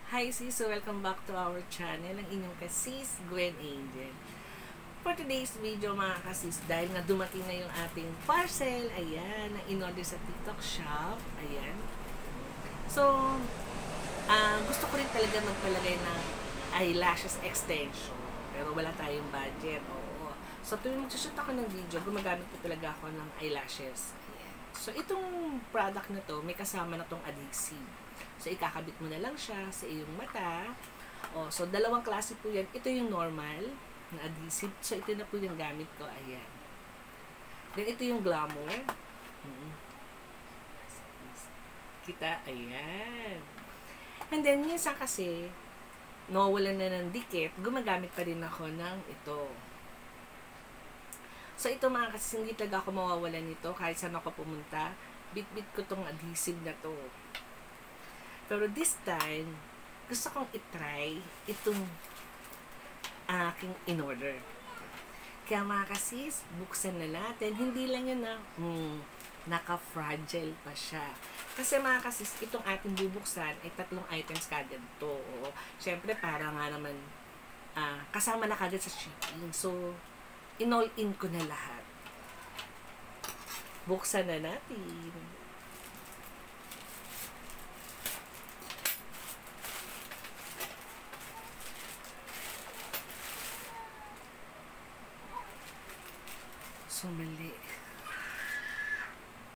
Hi sis, so welcome back to our channel, ang inyong kasis, Gwen Angel. For today's video mga kasis, dahil nga dumating na yung ating parcel, ayan, na in-order sa TikTok shop, ayan. So, gusto ko rin talaga magpalagay ng eyelashes extension, pero wala tayong budget, oo. So, tuwing magsushoot ako ng video, gumagamit ko talaga ako ng eyelashes. Ayan. So, itong product na to, may kasama na tong adhesive. So, ikakabit mo na lang siya sa iyong mata. O, so, dalawang klase po yan. Ito yung normal na adhesive. So, ito na po yung gamit ko. Ayan. Then, ito yung glamour. Kita, ayan. And then, minsan kasi, nawawalan na ng dikit, gumagamit pa rin ako ng ito. So, ito mga kasi, hindi talaga ako mawawalan nito. Kahit saan ako pumunta, bit-bit ko tong adhesive na to. Pero this time, gusto kong itry itong aking in-order. Kaya mga kasis, buksan na natin. Hindi lang yun na, naka-fragile pa siya. Kasi mga kasis, itong ating bubuksan ay 3 items kagad to. Siyempre, para nga naman, kasama na kagad sa shipping. So, in-all-in ko na lahat. Buksan na natin. So, maliit.